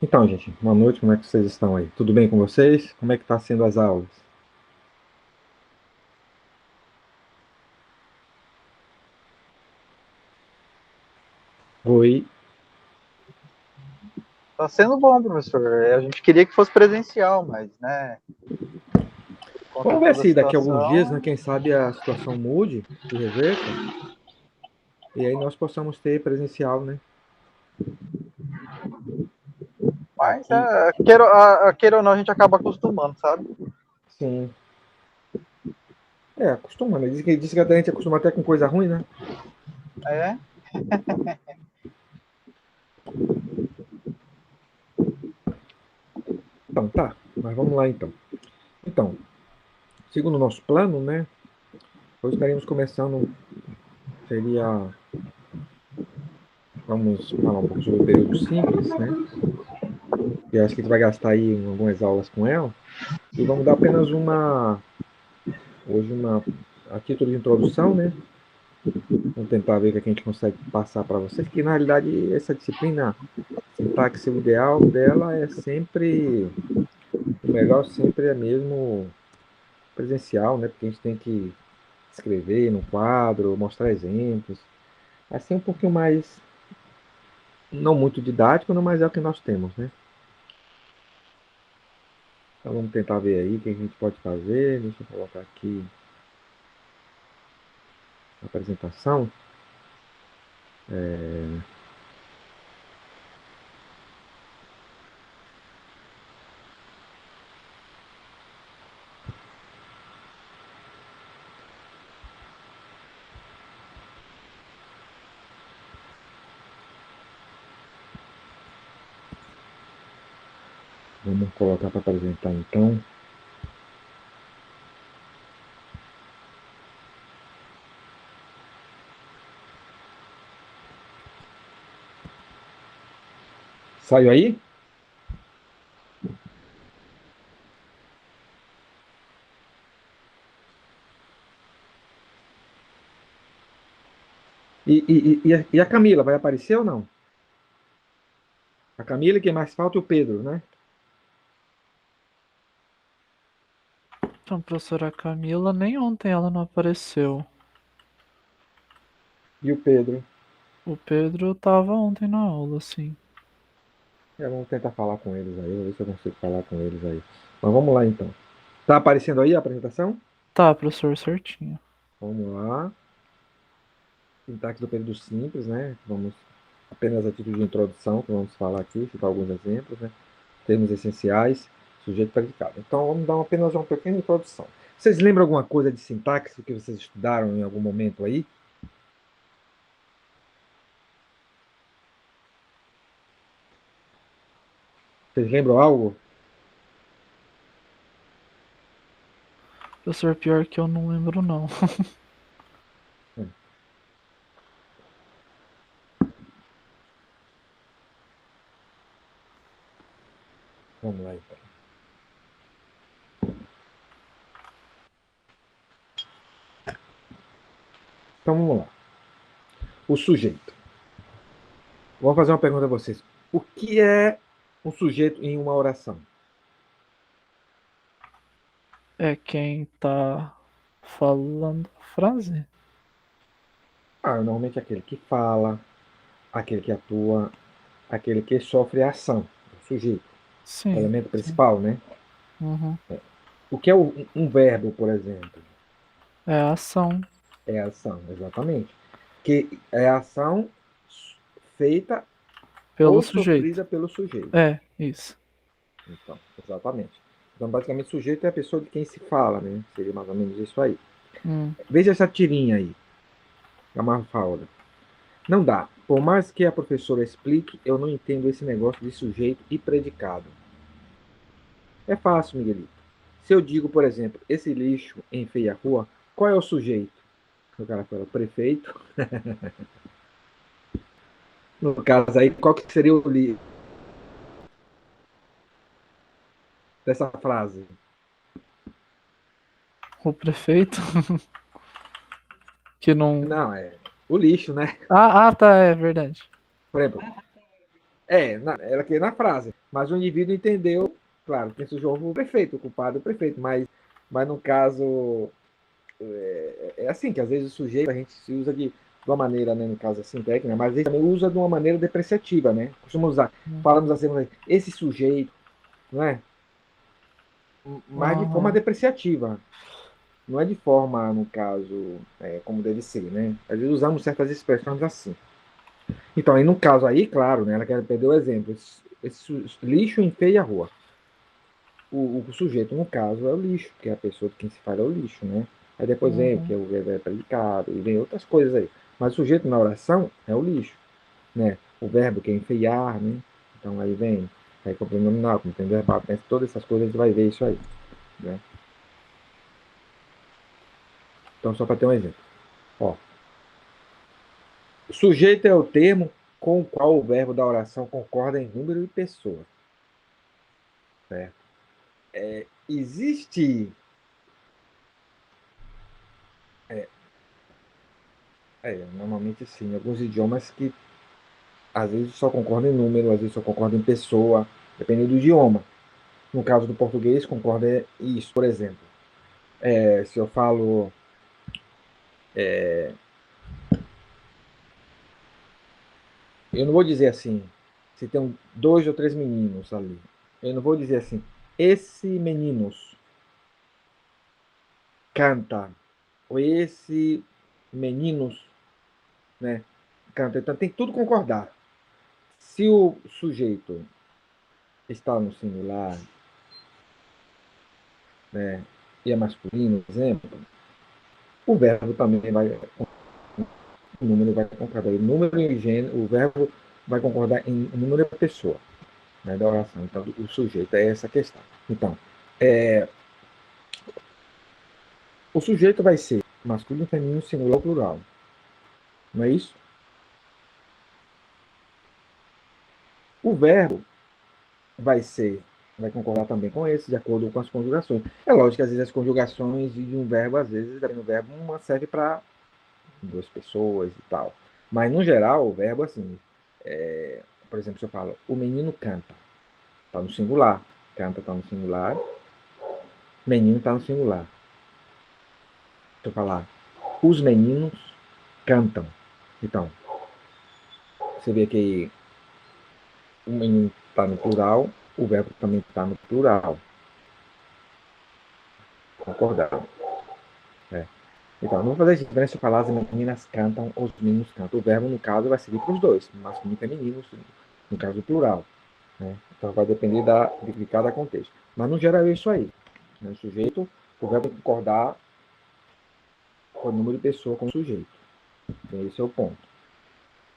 Então, gente, boa noite, como é que vocês estão aí? Tudo bem com vocês? Como é que tá sendo as aulas? Oi, Tá sendo bom, professor. A gente queria que fosse presencial, mas, né, por conta vamos de ver toda a se daqui a alguns dias, né, situação, quem sabe a situação mude, se reverta, e aí nós possamos ter presencial, né? mas E, queira ou não, a gente acaba acostumando, sabe? sim, acostuma, né? Diz que a gente acostuma até com coisa ruim, né? É, Então, tá, mas vamos lá então. Então, segundo o nosso plano, né, hoje estaremos começando, seria, vamos falar um pouco sobre o período simples, né? E acho que a gente vai gastar aí algumas aulas com ela, e vamos dar apenas hoje a título de introdução, né? Vamos tentar ver o que a gente consegue passar para vocês, que na realidade essa disciplina, sintaxe, o ideal dela é sempre, o melhor sempre é mesmo presencial, né? Porque a gente tem que escrever no quadro, mostrar exemplos. Assim um pouquinho mais, não muito didático, não, mas é o que nós temos, né? Então vamos tentar ver aí o que a gente pode fazer. Deixa eu colocar aqui a apresentação. Vamos colocar para apresentar então. Saiu aí? E a Camila vai aparecer ou não? A Camila, e quem mais falta é o Pedro, né? Então, professora Camila, nem ontem ela não apareceu. E o Pedro. O Pedro tava ontem na aula, sim. Vamos tentar falar com eles aí, vou ver se eu consigo falar com eles aí. Mas vamos lá então. Tá aparecendo aí a apresentação? Tá, professor, certinho. Vamos lá. Sintaxe do período simples, né? Vamos apenas a título de introdução, que vamos falar aqui, citar alguns exemplos, né? Termos essenciais, sujeito predicado. Então vamos dar apenas uma pequena introdução. Vocês lembram alguma coisa de sintaxe que vocês estudaram em algum momento aí? Vocês lembram algo? Professor, pior que eu não lembro, não. Hum, Vamos lá então. Então vamos lá. O sujeito. Vou fazer uma pergunta a vocês. O que é um sujeito em uma oração? É quem tá falando a frase? Normalmente aquele que fala, aquele que atua, aquele que sofre a ação, o sujeito, o Sim, elemento sim. principal, né? Uhum. O que é um verbo, por exemplo? É a ação É a ação, exatamente. Que é a ação feita pelo ou sujeito. sofrida pelo sujeito. É, isso. Então, exatamente. Então, basicamente, o sujeito é a pessoa de quem se fala, né? Seria mais ou menos isso aí. Hum. Veja essa tirinha aí, a Mafalda. Não dá. Por mais que a professora explique, eu não entendo esse negócio de sujeito e predicado. É fácil, Miguelito. Se eu digo, por exemplo, esse lixo enfeia a rua, qual é o sujeito? O cara fala, prefeito. No caso aí, qual que seria o li dessa frase? O prefeito que não. Não, é o lixo, né? Ah, tá, é verdade. Por exemplo, Ela quer na frase, mas o indivíduo entendeu, claro, quem sujou o prefeito, o culpado é o prefeito, mas no caso, é assim, que às vezes o sujeito a gente se usa de uma maneira, né, no caso assim, técnica, mas a gente também usa de uma maneira depreciativa, né? Costuma usar, falamos Uhum. assim, esse sujeito, não é? Mas de forma Aham. depreciativa, não é de forma, no caso, como deve ser, né? Às vezes usamos certas expressões assim. Então, aí no caso aí, claro, né, ela quer perder o exemplo, esse lixo enfeia a rua. O sujeito, no caso, é o lixo, que é a pessoa de quem se fala é o lixo, né? Aí depois vem o que Uhum. é o verbo predicado, e vem outras coisas aí. Mas o sujeito na oração é o lixo, né? O verbo que é enfeiar, né? Então aí vem, aí com o pronominal, como tem verbal, tem todas essas coisas, a gente vai ver isso aí, né? Então, só para ter um exemplo. Ó, sujeito é o termo com o qual o verbo da oração concorda em número e pessoa, certo? Existe, normalmente sim, alguns idiomas que às vezes só concorda em número, às vezes só concorda em pessoa, dependendo do idioma. No caso do português, concorda em isso, por exemplo. Se eu falo, eu não vou dizer assim, se tem dois ou três meninos ali. Eu não vou dizer assim, esse meninos canta, ou esse meninos, né, canta. Então tem que tudo concordar. Se o sujeito está no singular, né, e é masculino, por exemplo, o verbo também vai, o número vai concordar. O número e gênero, o verbo vai concordar em número e pessoa, né, da oração. Então, o sujeito é essa questão. Então, o sujeito vai ser masculino, feminino, singular ou plural. Não é isso? O verbo vai ser, vai concordar também com esse, de acordo com as conjugações. É lógico que às vezes as conjugações de um verbo, às vezes, dependendo do verbo, uma serve para duas pessoas e tal. Mas, no geral, o verbo, assim, por exemplo, se eu falo, o menino canta, está no singular. Canta está no singular, menino está no singular. Se eu falar, os meninos cantam. Então, você vê que o menino está no plural, o verbo também está no plural. Concordado. Né? Então, não vou fazer diferença se eu falar as meninas cantam, os meninos cantam. O verbo, no caso, vai servir para os dois, masculino e feminino, no caso do plural. Né? Então, vai depender de cada contexto. Mas, no geral, é isso aí. Né? O sujeito, o verbo concordar com o número de pessoa como sujeito. Então, esse é o ponto.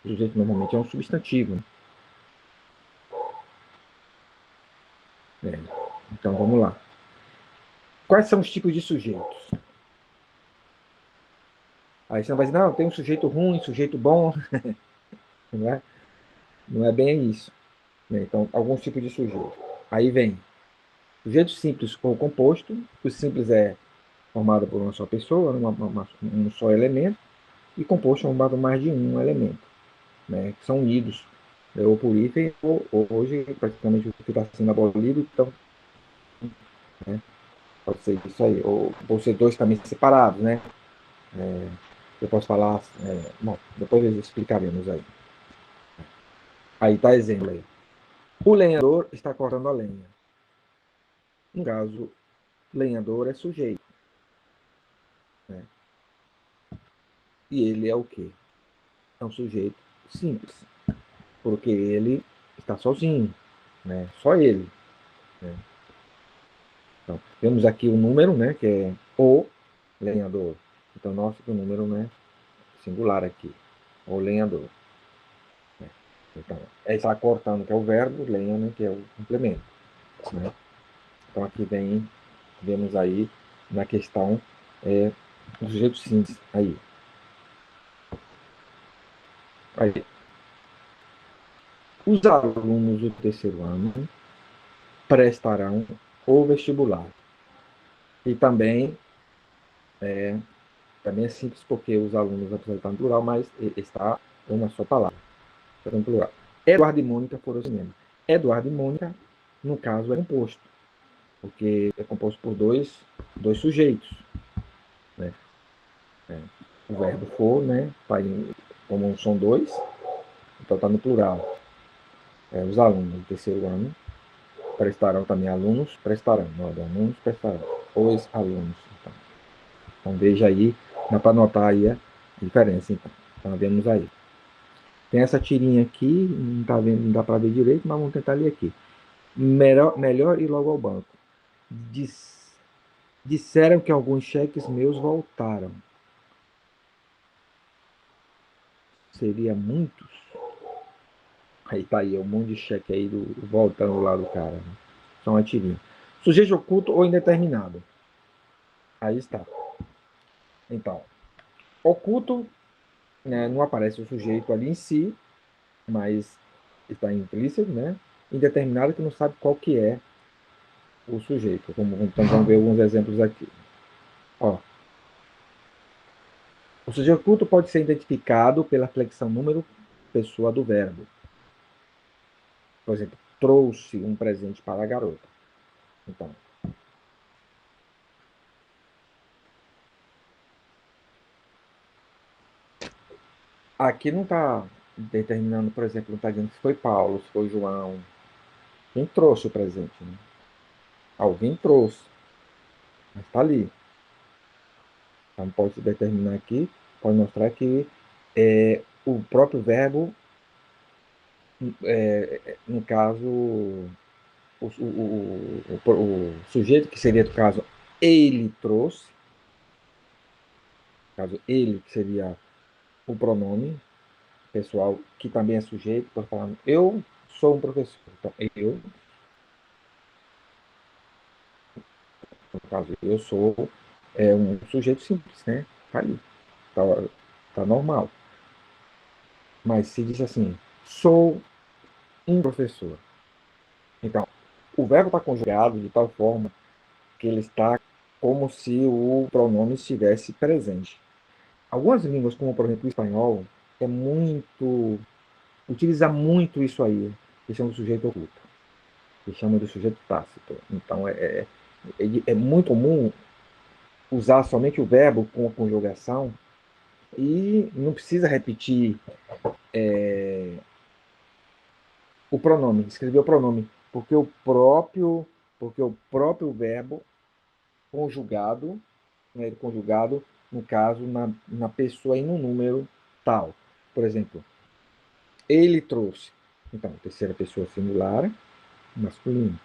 O sujeito, normalmente, é um substantivo. Né? Então, vamos lá. Quais são os tipos de sujeitos? Aí você não vai dizer, não, tem um sujeito ruim, sujeito bom. Não é, não é bem isso. Né? Então, alguns tipos de sujeito. Aí vem sujeito simples ou composto. O simples é formado por uma só pessoa, um só elemento. E composto é formado por mais de um elemento, né? Que são unidos, né? Ou por hífen, ou hoje praticamente o que está sendo abolido, então, né? Pode ser isso aí. Ou por ser dois caminhos separados, né? Eu posso falar, bom, depois explicaremos aí. Aí está exemplo aí. O lenhador está cortando a lenha. No caso, lenhador é sujeito. Né? E ele é o quê? É um sujeito simples, porque ele está sozinho, né? Só ele. Né? Então, temos aqui o número, né? Que é o lenhador. Então, nosso o número, né? Singular aqui, o lenhador. Né? Então, está cortando, que é o verbo, lenha, né? Que é o complemento. Né? Então, aqui vemos aí na questão o sujeito simples aí. Aí, os alunos do terceiro ano prestarão o vestibular. E também é simples porque os alunos, apesar de estar no plural, mas está uma só palavra, está no plural. Eduardo e Mônica foram ao cinema. Eduardo e Mônica, no caso, é composto, porque é composto por dois sujeitos, né? O verbo for, né? Tá como são dois, então está no plural. Os alunos do terceiro ano prestarão também, alunos prestarão, não, alunos prestarão, os alunos. Então veja aí, dá para notar aí a diferença, então vemos aí. Tem essa tirinha aqui, não, tá vendo, não dá para ver direito, mas vamos tentar ler aqui. Melhor ir logo ao banco. Disseram que alguns cheques meus voltaram. Seria muitos? Aí tá aí, um monte de cheque aí voltando lá do cara. Né? Só uma tirinha. Sujeito oculto ou indeterminado. Aí está. Então, oculto, né, não aparece o sujeito ali em si, mas está implícito, né? Indeterminado que não sabe qual que é o sujeito. Então vamos ver alguns exemplos aqui. Ó, o sujeito oculto pode ser identificado pela flexão número pessoa do verbo. Por exemplo, trouxe um presente para a garota. Então, aqui não está determinando, por exemplo, não está dizendo se foi Paulo, se foi João. Quem trouxe o presente? Né? Alguém trouxe, mas está ali. Então pode se determinar aqui, pode mostrar que o próprio verbo, no caso, o sujeito que seria, no caso, ele trouxe, no caso, ele, que seria o pronome pessoal, que também é sujeito, por falar, eu sou um professor. Então, eu, no caso, eu sou um sujeito simples, né? Tá ali, tá normal. Mas se diz assim, sou um professor. Então, o verbo está conjugado de tal forma que ele está como se o pronome estivesse presente. Algumas línguas, como por exemplo o espanhol, utiliza muito isso aí, que chama de sujeito oculto, que chama de sujeito tácito. Então, é muito comum usar somente o verbo com a conjugação e não precisa repetir o pronome, escrever o pronome, porque o próprio verbo conjugado, né, conjugado, no caso, na pessoa e no número tal. Por exemplo, ele trouxe. Então, terceira pessoa singular, masculino,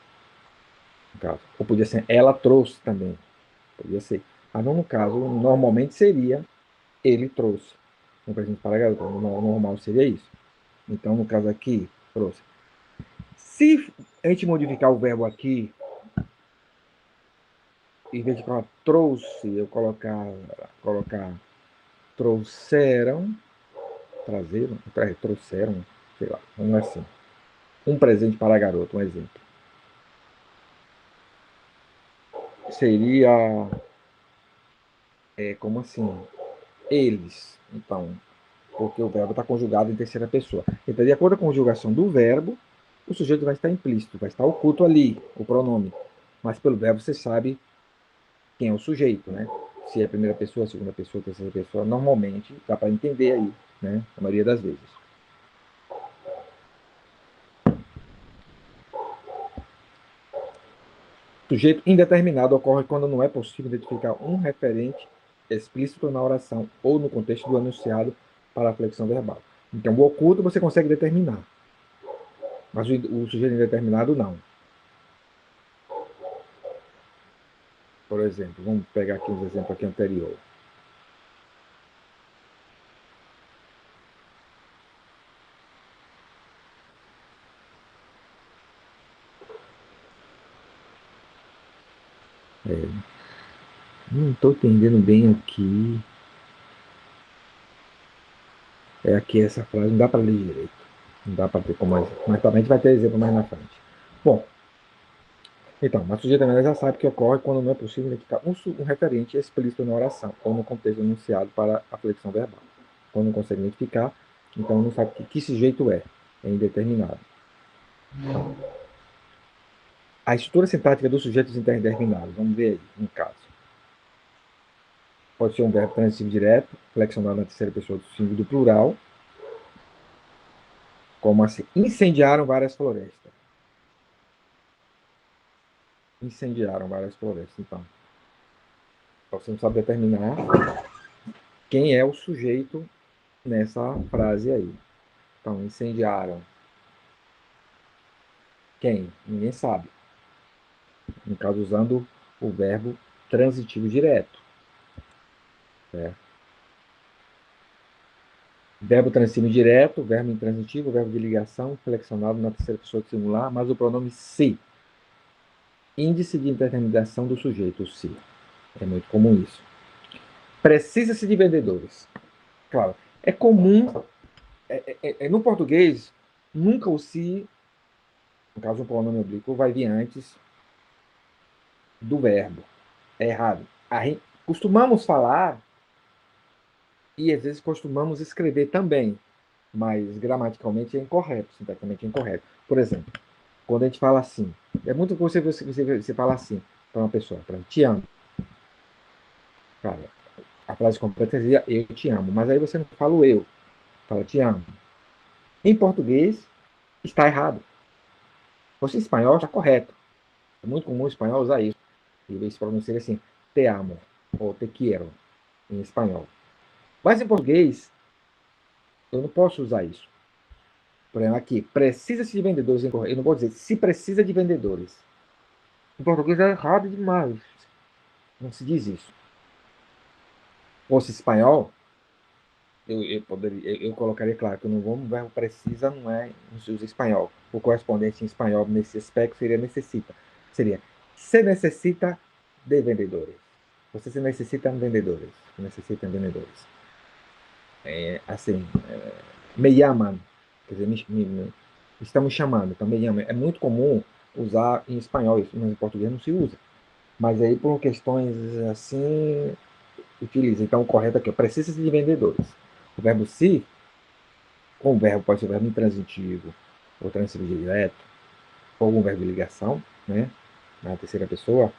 no caso. Ou podia ser ela trouxe também. Podia ser. Mas não no caso, normalmente seria ele trouxe. No presente para garota, normal seria isso. Então, no caso aqui, trouxe. Se a gente modificar o verbo aqui, em vez de falar trouxe, eu colocar trouxeram, trouxeram, sei lá, não é assim. Um presente para a garota, um exemplo. Seria, como assim? Eles. Então, porque o verbo está conjugado em terceira pessoa. Então, de acordo com a conjugação do verbo, o sujeito vai estar implícito, vai estar oculto ali, o pronome. Mas pelo verbo você sabe quem é o sujeito, né? Se é a primeira pessoa, a segunda pessoa, a terceira pessoa, normalmente dá para entender aí, né? A maioria das vezes. Sujeito indeterminado ocorre quando não é possível identificar um referente explícito na oração ou no contexto do enunciado para a flexão verbal. Então, o oculto você consegue determinar, mas o sujeito indeterminado não. Por exemplo, vamos pegar aqui uns exemplos aqui anterior. Não estou entendendo bem aqui. Aqui essa frase não dá para ler direito. Não dá para ter como. Mas também a gente vai ter exemplo mais na frente. Bom, então, mas o sujeito também já sabe que ocorre quando não é possível identificar um referente explícito na oração ou no contexto enunciado para a flexão verbal. Quando não consegue identificar, então não sabe que sujeito é. é indeterminado. A estrutura sintática dos sujeitos interdeterminados, vamos ver aí, no caso. Pode ser um verbo transitivo direto, flexionado na terceira pessoa do singular do plural, como assim, incendiaram várias florestas. Incendiaram várias florestas, então. Você não sabe determinar quem é o sujeito nessa frase aí. Então, incendiaram. Quem? Ninguém sabe. No caso, usando o verbo transitivo direto. Certo? Verbo transitivo direto, verbo intransitivo, verbo de ligação, flexionado na terceira pessoa do singular, mas o pronome se. Índice de indeterminação do sujeito, o se. É muito comum isso. Precisa-se de vendedores. Claro, é comum, no português, nunca o se, no caso o pronome oblíquo, vai vir antes do verbo. É errado. Costumamos falar e às vezes costumamos escrever também, mas gramaticalmente é incorreto, sintaticamente é incorreto. Por exemplo, quando a gente fala assim, é muito comum você falar assim para uma pessoa, te amo. Cara, a frase completa seria eu te amo, mas aí você não fala o eu, fala te amo. Em português, está errado. Você em espanhol está correto. É muito comum o espanhol usar isso. E se pronuncia assim, te amo, ou te quiero, em espanhol. Mas em português, eu não posso usar isso. Por exemplo, aqui, precisa-se de vendedores. Eu não posso dizer se precisa de vendedores. Em português é errado demais. Não se diz isso. Se fosse espanhol, eu colocaria, claro, que não vou, o verbo precisa não se usa espanhol. O correspondente em espanhol nesse aspecto seria necessita. Seria, se necessita de vendedores. Você se necessita de vendedores. Se necessita de vendedores. Assim, me chamam. Quer dizer, estão me chamando, então me chamam. É muito comum usar em espanhol isso, mas em português não se usa. Mas aí, por questões assim, utiliza. Então, o correto aqui, precisa de vendedores. O verbo se, com o verbo, pode ser o verbo intransitivo, ou transitivo direto, ou algum verbo de ligação, né? Na terceira pessoa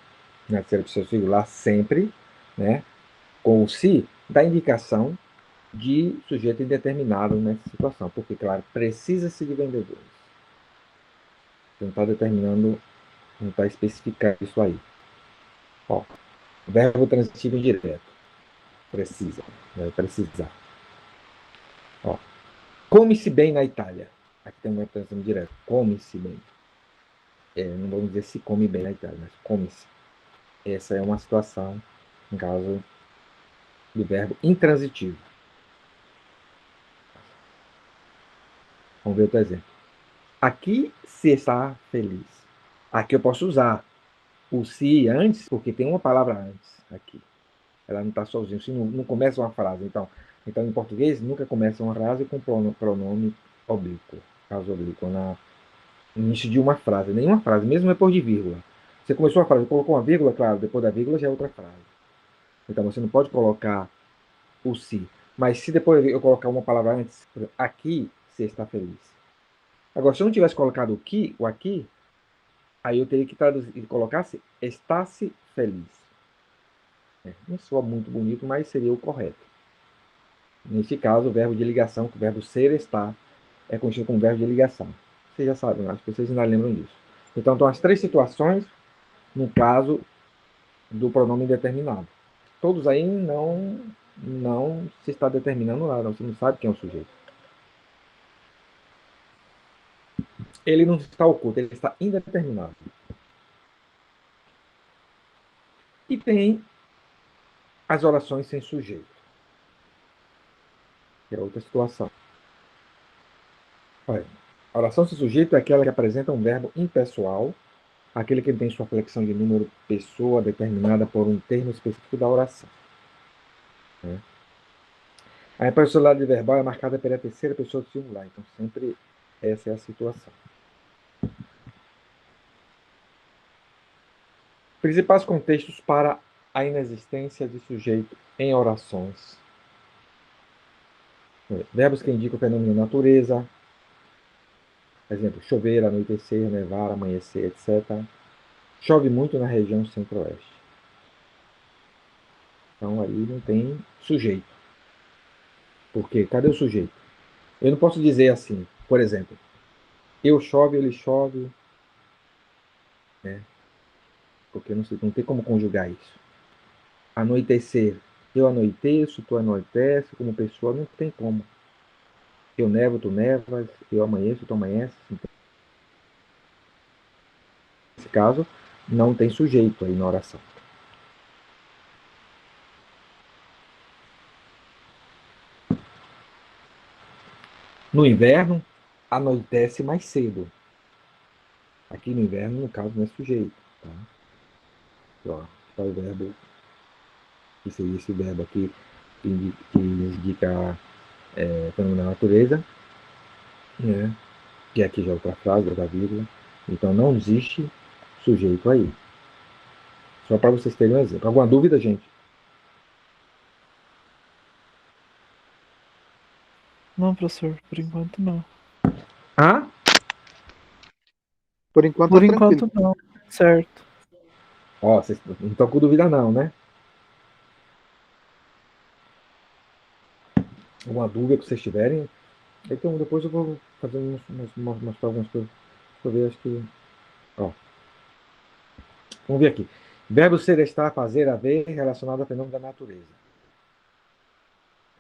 singular, sempre, né? Com o se, dá indicação de sujeito indeterminado nessa situação. Porque, claro, precisa-se de vendedores. Você não está determinando, não está especificando isso aí. Ó, verbo transitivo indireto. Precisa. Deve precisar. Ó, come-se bem na Itália. Aqui tem uma transitivo direto. Come-se bem. Não vamos dizer se come bem na Itália, mas come-se. Essa é uma situação, no caso, do verbo intransitivo. Vamos ver outro exemplo. Aqui se está feliz. Aqui eu posso usar o se antes, porque tem uma palavra antes aqui. Ela não está sozinha, se não começa uma frase. Então, em português, nunca começa uma frase com pronome oblíquo, caso oblíquo, no início de uma frase. Nenhuma frase, mesmo depois de vírgula. Você começou a frase, colocou uma vírgula, claro, depois da vírgula já é outra frase. Então, você não pode colocar o se. Mas se depois eu colocar uma palavra antes, aqui, você está feliz. Agora, se eu não tivesse colocado o aqui, aí eu teria que traduzir e colocasse está-se feliz. Não soa muito bonito, mas seria o correto. Neste caso, o verbo de ligação, que o verbo ser está, é conhecido como verbo de ligação. Vocês já sabem, acho que vocês ainda lembram disso. Então, estão as três situações no caso do pronome indeterminado. Todos aí não se está determinando nada, você não sabe quem é o sujeito. Ele não está oculto, ele está indeterminado. E tem as orações sem sujeito, que é outra situação. Olha, a oração sem sujeito é aquela que apresenta um verbo impessoal, aquele que tem sua flexão de número pessoa determinada por um termo específico da oração. Né? A impessoalidade verbal é marcada pela terceira pessoa do singular, então sempre essa é a situação. Principais contextos para a inexistência de sujeito em orações. Verbos que indicam o fenômeno da natureza, Exemplo, chover, anoitecer, nevar, amanhecer, etc. Chove muito na região centro-oeste. Então aí não tem sujeito. Por quê? Cadê o sujeito? Eu não posso dizer assim, por exemplo, eu chove, ele chove, né? Porque não tem como conjugar isso. Anoitecer, eu anoiteço, tu anoitece, como pessoa, não tem como. Eu nevo, tu nevas, eu amanheço, tu amanheces. Nesse caso, não tem sujeito aí na oração. No inverno, anoitece mais cedo. Aqui no inverno, no caso, não é sujeito. Tá? Ó, tá o verbo, que seria esse verbo aqui, que indica fenômeno da natureza, né? Que aqui já é outra frase, outra vírgula. Então não existe sujeito aí. Só para vocês terem um exemplo. Alguma dúvida, gente? Não, professor, por enquanto não. Ah? Por enquanto Por tá tranquilo. enquanto não, certo. Ó, vocês não estão com dúvida não, né? Alguma dúvida que vocês tiverem? Então depois eu vou fazer mostrar algumas coisas. Deixa eu ver, acho que. Ó, vamos ver aqui. Verbo ser, estar, fazer, haver, relacionado a fenômeno da natureza.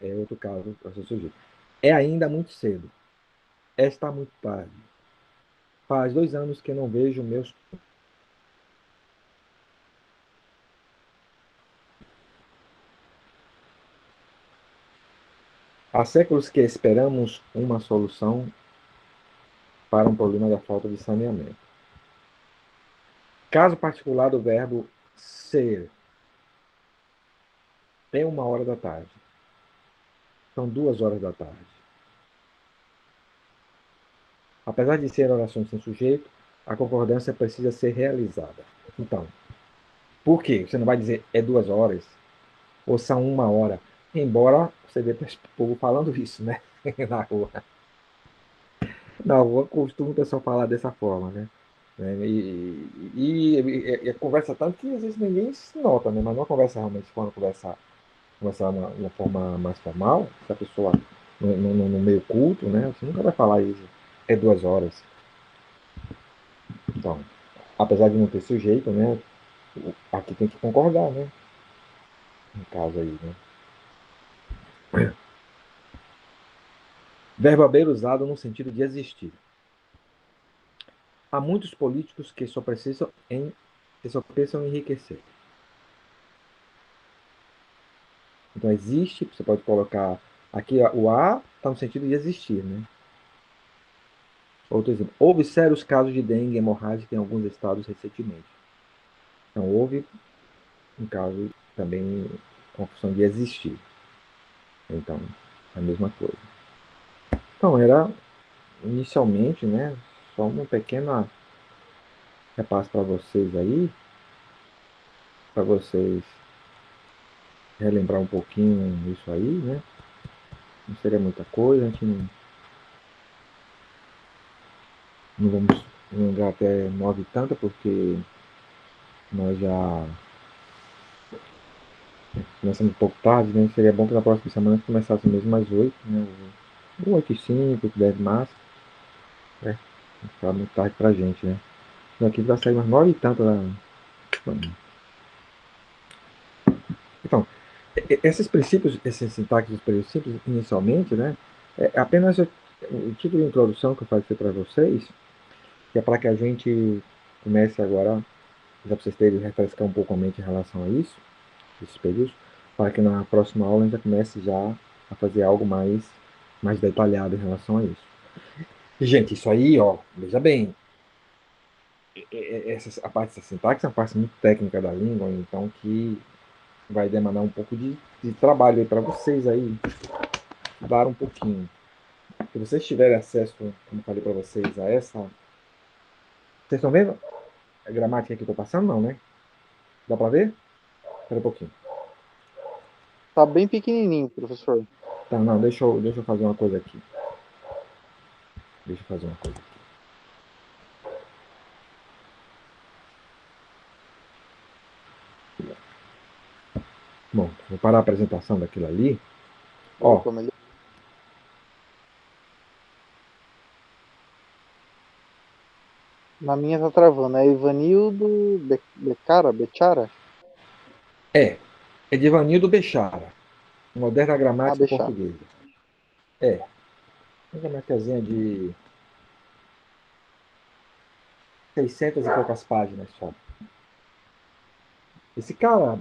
É outro caso para ser sujeito. É ainda muito cedo. Está muito tarde. Faz 2 anos que não vejo meus. Há séculos que esperamos uma solução para um problema da falta de saneamento. Caso particular do verbo ser. É 1 hora da tarde. São 2 horas da tarde. Apesar de ser orações sem sujeito, a concordância precisa ser realizada. Então, por quê? Você não vai dizer é 2 horas ou são 1 hora, embora você vê o povo falando isso, né? Na rua. Na rua costuma o pessoal falar dessa forma, né? E conversa tanto que às vezes ninguém se nota, né? Mas numa conversa realmente, quando conversar uma forma mais formal, se a pessoa no meio culto, né? Você nunca vai falar isso. É 2 horas. Então, apesar de não ter sujeito, né? Aqui tem que concordar, né? No caso aí, né? Verbo haver usado no sentido de existir. Há muitos políticos que só pensam em enriquecer. Então existe, você pode colocar aqui o A está no sentido de existir, né? Outro exemplo. Houve sérios casos de dengue hemorrágica em alguns estados recentemente. Então houve um caso também com a função de existir. Então, a mesma coisa. Então era inicialmente, né? Só uma pequena repasso para vocês aí, para vocês relembrar um pouquinho isso aí, né? Não seria muita coisa, a gente não vamos alongar até 9 e tanta, porque nós já começamos um pouco tarde, né? Seria bom que na próxima semana começasse mesmo às 8, né? Ou 8h05, 8h10 máximo, né? Ficar muito tarde pra gente, né? Então aqui vai sair umas 9 e tanta da. Então, esses princípios, esses sintaxes dos períodos simples, inicialmente, né? É apenas o título de introdução que eu falei para vocês, que é para que a gente comece agora, já para vocês terem refrescar um pouco a mente em relação a isso, esses períodos, para que na próxima aula a gente já comece já a fazer algo mais detalhado em relação a isso. E, gente, isso aí, ó, veja bem, a parte da sintaxe é uma parte muito técnica da língua, então que vai demandar um pouco de trabalho aí para vocês aí, dar um pouquinho. Se vocês tiverem acesso, como eu falei para vocês, a essa. Vocês estão vendo a gramática que eu estou passando? Não, né? Dá para ver? Espera um pouquinho. Tá bem pequenininho, professor. Tá, não, deixa eu fazer uma coisa aqui. Deixa eu fazer uma coisa aqui. Bom, vou parar a apresentação daquilo ali. Ó, Opa, melhor. Na minha tá travando. É Ivanildo Becara? Bechara? é de Ivanildo Bechara, Moderna Ah, Gramática Bechara. Portuguesa. É, uma gramáticazinha de 600 e poucas páginas só. Esse cara,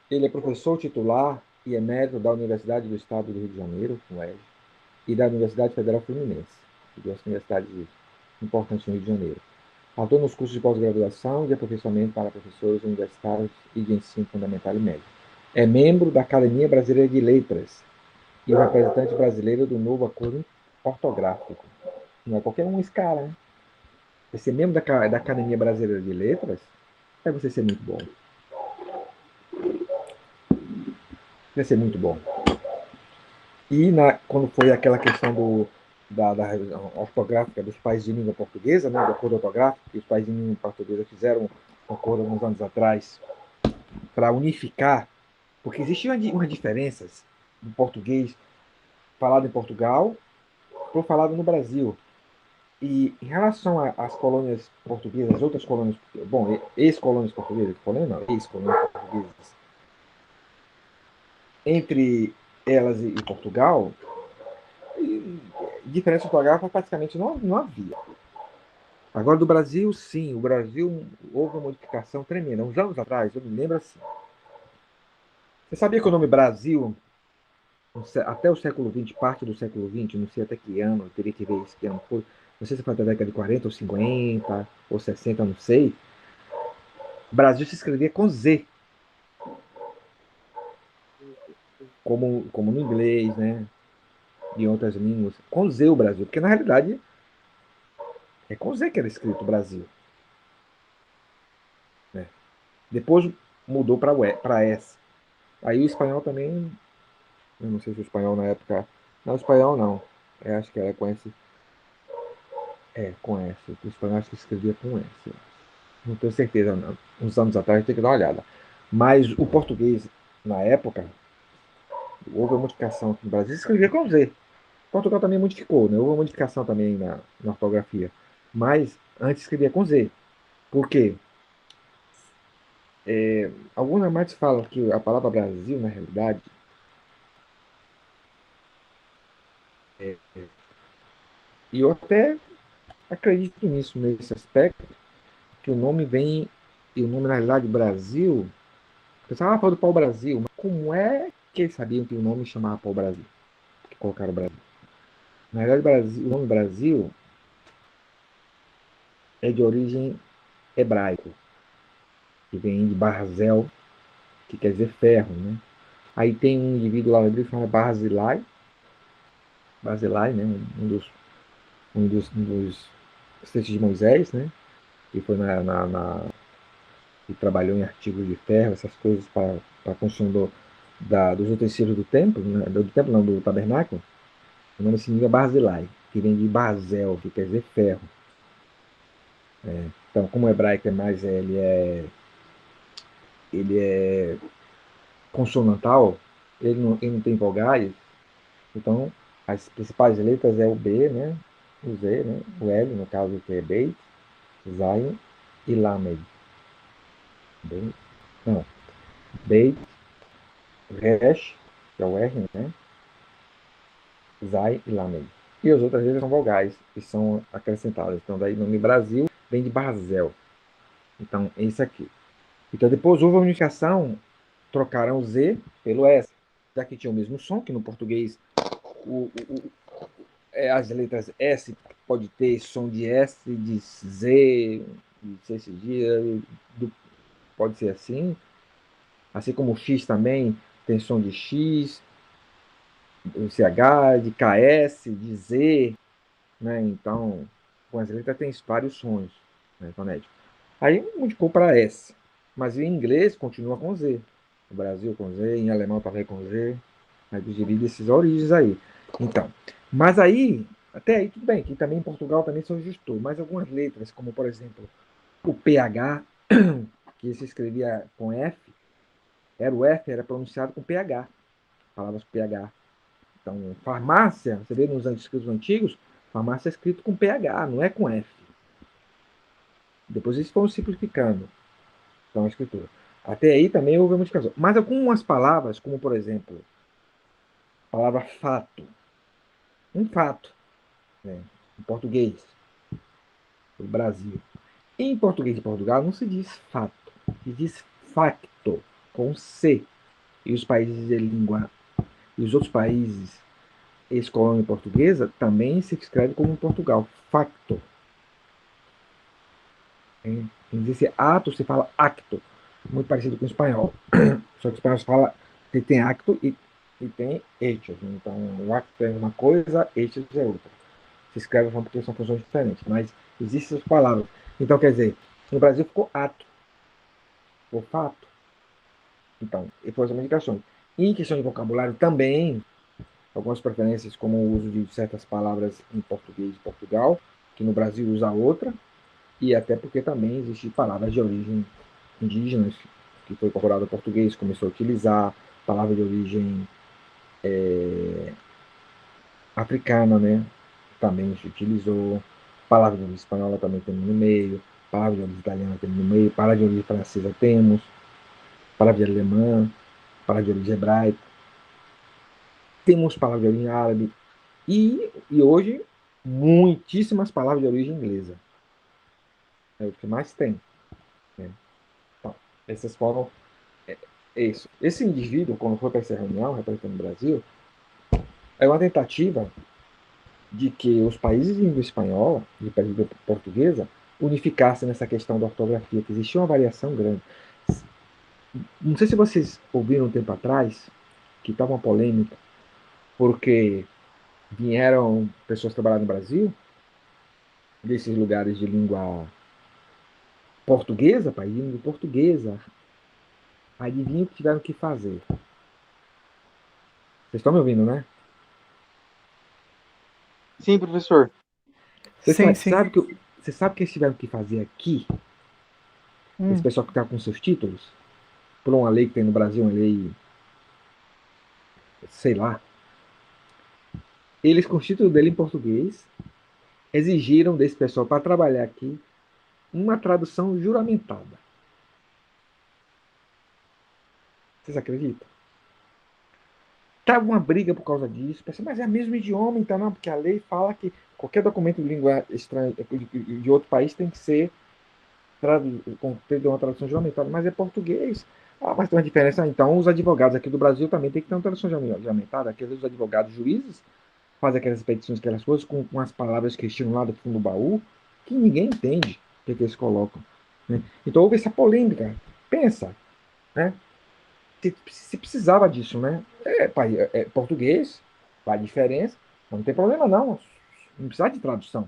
ele é professor titular e emérito da Universidade do Estado do Rio de Janeiro, UERJ, e da Universidade Federal Fluminense, duas universidades importantes no Rio de Janeiro. Atua nos cursos de pós-graduação e de aperfeiçoamento para professores universitários e de ensino fundamental e médio. É membro da Academia Brasileira de Letras e o representante brasileiro do novo acordo ortográfico. Não é qualquer um esse cara, né? Ser membro da Academia Brasileira de Letras é você ser muito bom. Vai ser muito bom. E quando foi aquela questão da revisão ortográfica dos países de língua portuguesa, né, do acordo ortográfico, que os países de língua portuguesa fizeram um acordo uns anos atrás para unificar, porque existiam umas diferenças do português falado em Portugal para o falado no Brasil. E em relação às colônias portuguesas, as outras colônias, bom, ex-colônias portuguesas, colônia não, ex-colônias portuguesas, entre elas e Portugal, diferença ortográfica praticamente não havia. Agora, do Brasil, sim. O Brasil houve uma modificação tremenda. Uns anos atrás, eu me lembro assim. Você sabia que o nome Brasil, até o século XX, parte do século XX, não sei até que ano, eu teria que ver esse que ano foi, não sei se foi até a década de 40 ou 50 ou 60, não sei. Brasil se escrevia com Z, como no inglês, né? De outras línguas. Com Z o Brasil, porque na realidade é com Z que era escrito o Brasil. Né? Depois mudou para S. Aí o espanhol também. Eu não sei se o espanhol na época. Não, o espanhol não. Eu acho que era com S. É, com S. O espanhol acho que escrevia com S. Não tenho certeza, não. Uns anos atrás tem que dar uma olhada. Mas o português, na época, houve a modificação aqui no Brasil, escrevia com Z. Portugal também modificou, né? Houve uma modificação também na ortografia. Mas antes escrevia com Z. Por quê? Alguns amantes falam que a palavra Brasil, na realidade, e eu até acredito nisso, nesse aspecto, que o nome vem, e o nome na realidade Brasil, o pessoal fala do pau-brasil, mas como é que eles sabiam que o nome chamava pau-brasil? Que colocaram Brasil? Na realidade, Brasil, o nome Brasil é de origem hebraico, que vem de Barzel, que quer dizer ferro, né? Aí tem um indivíduo lá na Bíblia que chama Barzilai, né? Um dos textos de Moisés, né? Que foi que trabalhou em artigos de ferro, essas coisas para a construção dos utensílios do templo, né? Do templo não, do tabernáculo. O nome significa Barzilai, que vem de Barzel, que quer dizer ferro. Então, como o hebraico é mais, ele é consonantal, ele não tem vogais, então as principais letras é o B, né? O Z, né? O L, no caso, que é Beit, Zayin e Lamed. Beit, não, Beit, Resh, que é o R, né? Zai e Lamed. E as outras letras são vogais, que são acrescentadas. Então, daí o nome Brasil vem de Barzel. Então, é isso aqui. Então, depois houve a unificação, trocaram o Z pelo S. Já que tinha o mesmo som, que no português as letras S pode ter som de S, de Z, de C cedilha, pode ser assim. Assim como o X também tem som de X, o CH, de KS, de Z, né? Então, com as letras tem vários sons, né, fonéticos. Aí modificou para S, mas em inglês continua com Z. No Brasil com Z, em alemão também com Z. Aí divide essas origens aí. Então, mas aí, até aí tudo bem, que também em Portugal também se ajustou, mas algumas letras, como por exemplo o PH, que se escrevia com F, Era o F, era pronunciado com PH, palavras com PH. Então, farmácia, você vê nos escritos antigos, farmácia é escrito com PH, não é com F. Depois eles foram simplificando, então, a escritura. Até aí também houve modificação. Mas algumas palavras, como por exemplo, a palavra fato, um fato, né, em português, do Brasil. Em português de Portugal não se diz fato, se diz facto, com C. E os países de língua, e os outros países ex-colônia portuguesa também se escreve como em Portugal, facto. Em vez de ato, se fala acto, muito parecido com o espanhol. Só que o espanhol se fala que tem acto e tem hechos. Então, o acto é uma coisa, hechos é outra. Se escreve porque são funções diferentes, mas existem essas palavras. Então, quer dizer, no Brasil ficou ato, ficou fato. Então, e foi essa indicação. Em questão de vocabulário também, algumas preferências, como o uso de certas palavras em português de Portugal, que no Brasil usa outra, e até porque também existem palavras de origem indígenas, que foi incorporado ao português, começou a utilizar, palavra de origem africana, né? Também se utilizou, palavra de origem espanhola também temos no meio, palavra de origem italiana temos no meio, palavra de origem francesa temos, palavra de alemã, palavra de origem hebraica, temos palavra de origem árabe, e hoje muitíssimas palavras de origem inglesa. É o que mais tem, né? Então, essas foram. É isso. Esse indivíduo, quando foi para essa reunião, representando o Brasil, é uma tentativa de que os países de língua espanhola e de língua portuguesa unificassem nessa questão da ortografia, que existia uma variação grande. Não sei se vocês ouviram um tempo atrás que estava uma polêmica, porque vieram pessoas trabalhar no Brasil, desses lugares de língua portuguesa, país de língua portuguesa. Adivinha o que tiveram que fazer? Vocês estão me ouvindo, né? Sim, professor. Você Sim, sabe, sim. você sabe o que eles tiveram que fazer aqui? Esse Hum. pessoal que está com seus títulos? Por uma lei que tem no Brasil, uma lei, sei lá. Eles, com o título dele em português, exigiram desse pessoal para trabalhar aqui uma tradução juramentada. Vocês acreditam? Tava uma briga por causa disso. Pensei, mas é o mesmo idioma, então não, porque a lei fala que qualquer documento de língua estranha de outro país tem que ser ter uma tradução juramentada, mas é português. Ah, mas tem uma diferença. Então, os advogados aqui do Brasil também tem que ter uma tradução juramentada. Aqueles advogados juízes fazem aquelas petições, aquelas coisas, com as palavras que estiram lá do fundo do baú, que ninguém entende o que eles colocam. Né? Então, houve essa polêmica. Pensa, né? Se precisava disso, né? É português, faz diferença, não tem problema não. Não precisa de tradução.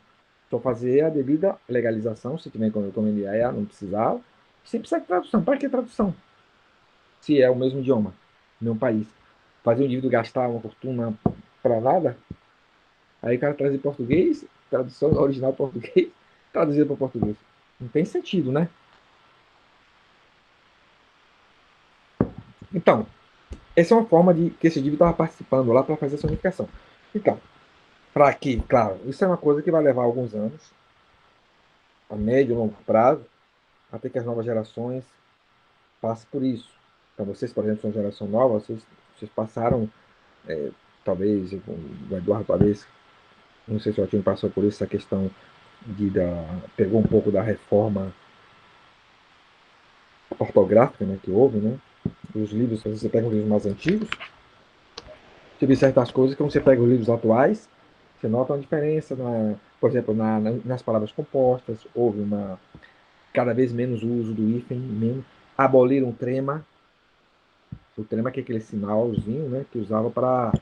Só fazer a devida legalização, se tiver como ele é, não precisava. Sem precisar de tradução. Para que tradução? Se é o mesmo idioma, no mesmo país. Fazer o indivíduo gastar uma fortuna para nada, aí o cara traz em português, tradução original português, traduzida para português. Não tem sentido, né? Então, essa é uma forma de que esse indivíduo estava participando lá para fazer essa unificação. Então, para que, claro, isso é uma coisa que vai levar alguns anos, a médio e longo prazo, até que as novas gerações passem por isso. Então, vocês, por exemplo, são geração nova, vocês passaram, talvez, o Eduardo, talvez, não sei se o Altinho passou por isso, essa questão pegou um pouco da reforma ortográfica, né, que houve, né? Os livros, se você pega os livros mais antigos, você vê certas coisas que quando você pega os livros atuais, você nota uma diferença, por exemplo, nas palavras compostas, houve cada vez menos o uso do hífen, menos, aboliram o trema que é aquele sinalzinho, né, que usava para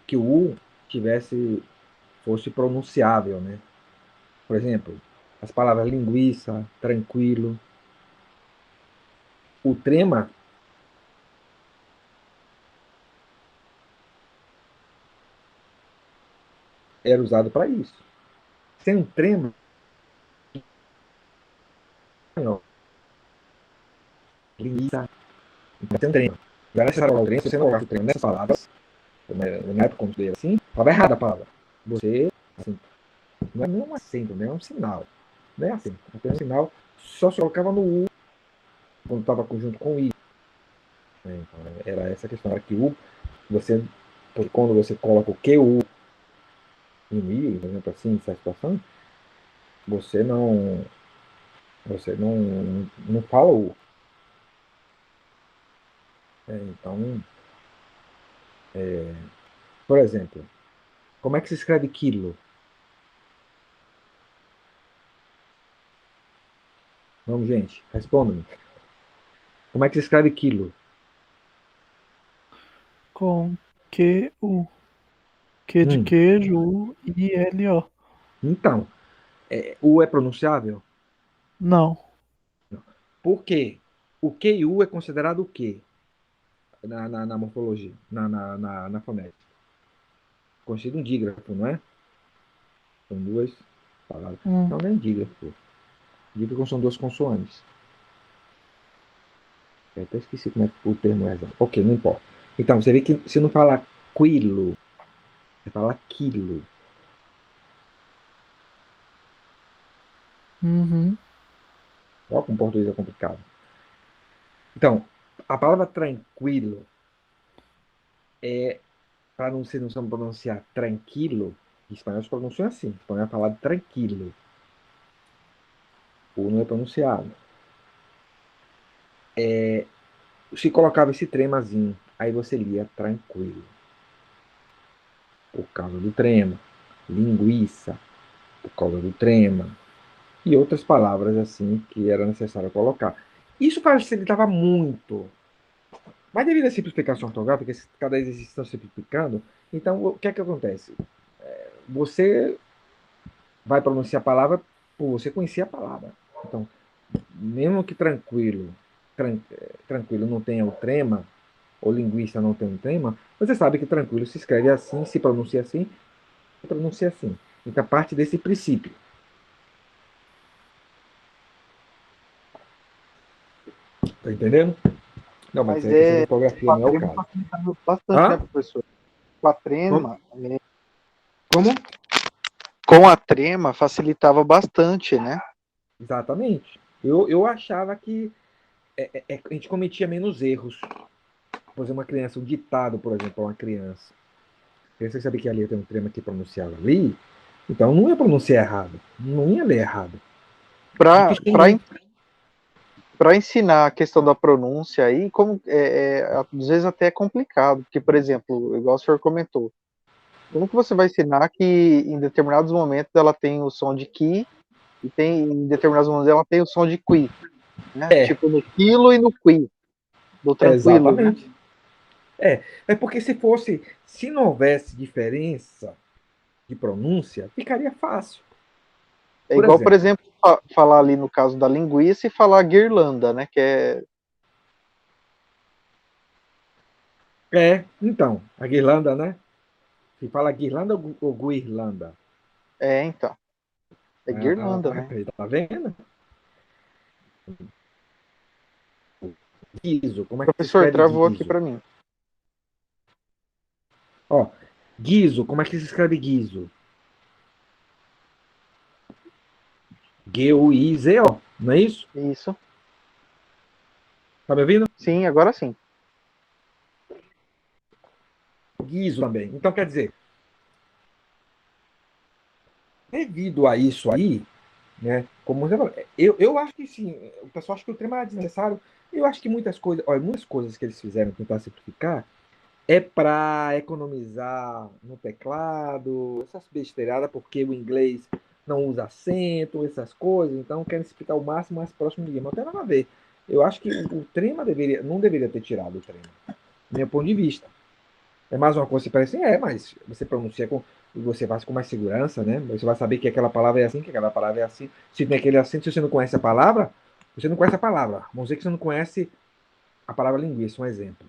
que o U fosse pronunciável, né? Por exemplo, as palavras linguiça, tranquilo, o trema era usado para isso. Sem um trema, linguiça, Então tem um trema. Não é necessário colocar o trema, se você não colocar o trema nessas palavras, na época quando eu assim, estava errada a palavra. Você, assim, não é nem um acento, né? É um sinal. Não é assim. Apenas um sinal, só se colocava no U quando estava junto com o I. Né? Então, era essa a questão. Era que o, você, quando você coloca o QU no I, por exemplo, assim, nessa situação, você não, não fala o U. Então, por exemplo, como é que se escreve quilo? Vamos, gente, responda-me. Como é que se escreve quilo? Com Q-U. Q de Hum. queijo, U-I-L-O. Então, U é pronunciável? Não. Por quê? O Q e U é considerado o quê? Na morfologia, na fonética. Considerado um dígrafo, não é? São duas palavras. Hum. Não, não é dígrafo. Dígrafo são duas consoantes. Eu até esqueci como é que o termo é exato. Ok, não importa. Então, você vê que se não fala quilo, você fala quilo. Uhum. Ó, com português é complicado. Então, a palavra tranquilo é, para não se não pronunciar tranquilo, em espanhol se pronuncia assim. Em espanhol é falado tranquilo. O não é pronunciado. Se colocava esse tremazinho, aí você lia tranquilo. Por causa do trema. Linguiça, por causa do trema. E outras palavras assim que era necessário colocar. Isso facilitava muito. Mas devido à simplificação ortográfica, cada exercício está simplificando, então o que é que acontece? Você vai pronunciar a palavra por você conhecer a palavra. Então, mesmo que tranquilo não tenha o trema, ou linguista não tenha um trema, você sabe que tranquilo se escreve assim, se pronuncia assim. Então, parte desse princípio. Tá entendendo? Não, mas Mas é questão de é, ortografia, com a não é o trema caso. facilitava bastante, né, Hã? professor? Com a Como? trema, Como? com a trema facilitava bastante, né? Exatamente. Eu achava que a gente cometia menos erros. Por exemplo, uma criança, um ditado, por exemplo, para uma criança. A criança sabe que ali tem um trema que pronunciava ali, então não ia pronunciar errado. Não ia ler errado. Dificilmente. Para ensinar a questão da pronúncia aí, como às vezes até é complicado, porque, por exemplo, igual o senhor comentou, como que você vai ensinar que em determinados momentos ela tem o som de ki e tem em determinados momentos ela tem o som de qui, né? É, Tipo no quilo e no qui, do tranquilo, né? exatamente. É porque se não houvesse diferença de pronúncia, ficaria fácil. É Por igual, por exemplo, exemplo, falar ali no caso da linguiça e falar guirlanda, né? então, a guirlanda, né? Se fala guirlanda ou guirlanda? Então, é guirlanda, né? Tá vendo? Guizo, como é que se Professor, escreve travou aqui guizo? para mim. Ó, guizo, como é que se escreve guizo? Guizo, não é isso? Isso. Tá me ouvindo? Sim, agora sim. Guizo também. Então, quer dizer, devido a isso aí, né? Como você falou, eu acho que sim, o pessoal acha que o tema é desnecessário. Eu acho que muitas coisas, olha, muitas coisas que eles fizeram tentar simplificar é para economizar no teclado, essas besteiradas, porque o inglês não usa acento, essas coisas, então querem explicar o máximo mais próximo de ninguém. Mas não tem nada a ver. Eu acho que o trema não deveria ter tirado o trema, do meu ponto de vista. É mais uma coisa que parece, mas você pronuncia com. Você faz com mais segurança, né? Você vai saber que aquela palavra é assim, que aquela palavra é assim. Se tem aquele acento, se você não conhece a palavra, você não conhece a palavra. Vamos dizer que você não conhece a palavra linguiça, um exemplo.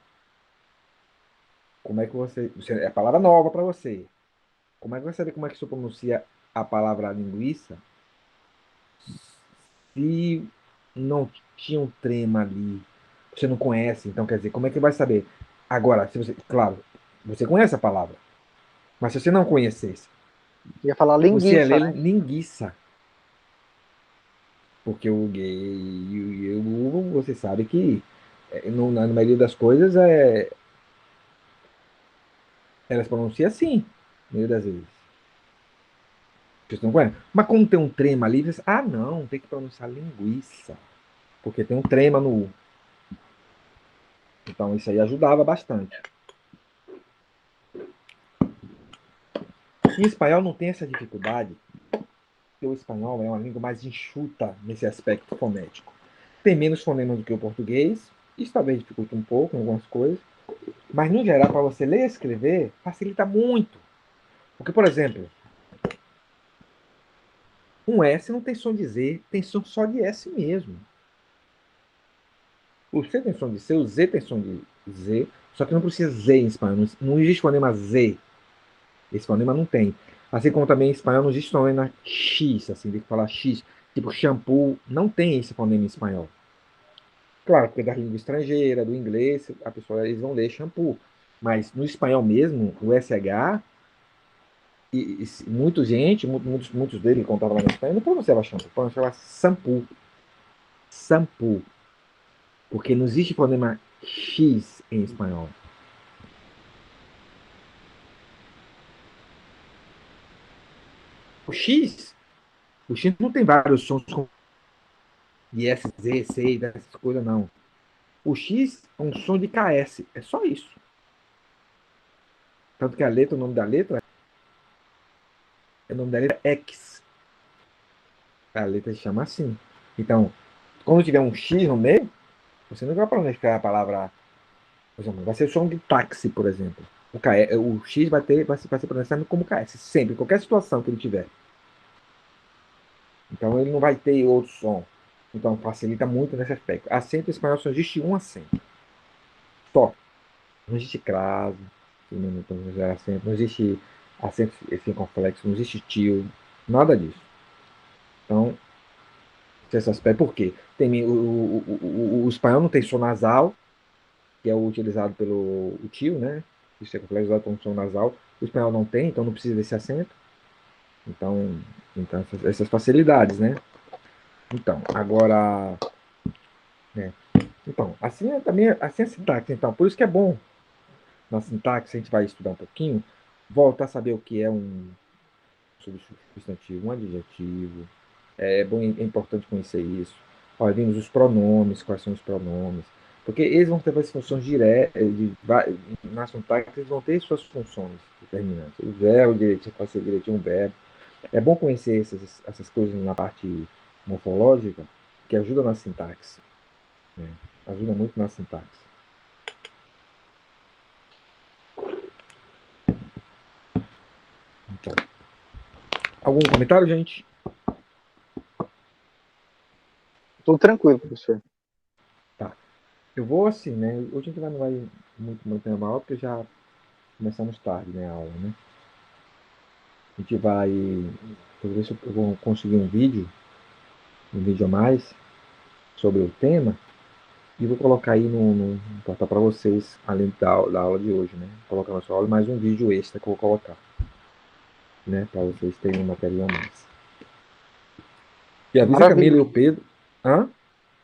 Como é que é a palavra nova para você. Como é que você vai saber como é que você pronuncia a palavra linguiça se não tinha um trema ali? Você não conhece, então quer dizer, como é que vai saber? Agora, se você, claro, você conhece a palavra, mas se você não conhecesse, Ia falar você ia linguiça, ler né? linguiça, porque o gay e o ovo, você sabe que na maioria das coisas elas pronunciam assim, na maioria das vezes. Vocês não conhecem? Mas como tem um trema ali, você, não, tem que pronunciar linguiça, porque tem um trema no U. Então isso aí ajudava bastante. E o espanhol não tem essa dificuldade, porque o espanhol é uma língua mais enxuta nesse aspecto fonético. Tem menos fonemas do que o português, isso talvez dificulte um pouco em algumas coisas, mas no geral, para você ler e escrever, facilita muito. Porque, por exemplo, um S não tem som de Z, tem som só de S mesmo. O C tem som de C, o Z tem som de Z, só que não precisa Z em espanhol. Não existe fonema Z. Esse fonema não tem. Assim como também em espanhol não existe fonema X, assim, tem que falar X. Tipo, shampoo, não tem esse fonema em espanhol. Claro, porque da língua estrangeira, do inglês, a pessoa, eles vão ler shampoo. Mas no espanhol mesmo, o SH, muita gente, muitos deles, quando estavam lá na Espanha, não pronunciava shampoo, pronunciava shampoo. Shampoo. Porque não existe fonema X em espanhol. O X, o X não tem vários sons como S, Z, C, dessas coisas, não. O X é um som de KS, é só isso. Tanto que a letra, o nome da letra, o nome da letra é X. A letra se chama assim. Então, quando tiver um X no meio, você não vai pronunciar a palavra. Por exemplo, vai ser o som de táxi, por exemplo. O X vai ser pronunciado como KS, sempre, em qualquer situação que ele tiver. Então, ele não vai ter outro som. Então, facilita muito nesse aspecto. Acento em espanhol só existe um acento. Só. Não existe crase, acento, não existe acento circunflexo, não existe tio, nada disso. Então, esse aspecto, por quê? O espanhol não tem som nasal, que é o utilizado pelo o tio, né? O circunflexo usado como som nasal. O espanhol não tem, então não precisa desse acento. Então, essas facilidades, né? Então, agora, né? Então, assim é também assim é a sintaxe. Então, por isso que é bom na sintaxe, a gente vai estudar um pouquinho, voltar a saber o que é um substantivo, um adjetivo. É bom, é importante conhecer isso. Olha, vimos os pronomes, quais são os pronomes. Porque eles vão ter as funções diretas, na sintaxe, eles vão ter suas funções determinantes. O verbo direitinho, pode ser direitinho um verbo. É bom conhecer essas coisas na parte morfológica, que ajuda na sintaxe. Né? Ajuda muito na sintaxe. Então, algum comentário, gente? Tudo tranquilo, professor. Tá. Eu vou assim, né? Hoje a gente não vai muito tempo aula, porque já começamos tarde, né, a aula, né? A gente vai. Eu vou ver se eu vou conseguir um vídeo a mais sobre o tema, e vou colocar aí no portal para vocês, além da aula de hoje, né? Vou colocar na sua aula mais um vídeo extra que eu vou colocar, né? Para vocês terem um material a mais. E avisa a Camila Maravilha, e o Pedro. Hã?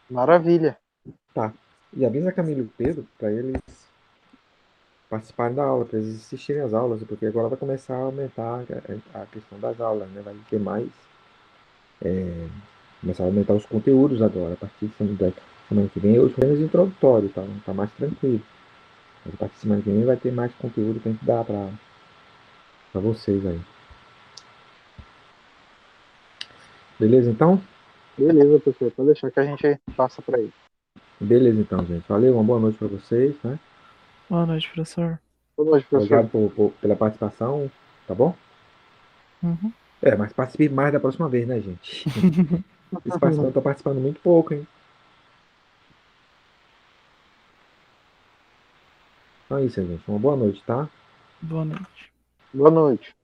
maravilha. Tá. E avisa a Camila e o Pedro para eles participarem da aula, para eles assistirem às aulas, porque agora vai começar a aumentar a questão das aulas, né? Vai ter mais. Começar a aumentar os conteúdos agora, a partir da semana que vem, os menos introdutórios, tá mais tranquilo. Mas a partir da semana que vem vai ter mais conteúdo pra gente dar pra vocês aí. Beleza, então? Beleza, professor. Pode deixar que a gente passa para ele. Beleza, então, gente. Valeu, uma boa noite pra vocês, né? Boa noite, professor. Boa noite, professor. Obrigado pela participação, tá bom? Uhum. Mas participe mais da próxima vez, né, gente? Vocês participando, tô participando muito pouco, hein? Então é isso, gente. Uma boa noite, tá? Boa noite. Boa noite.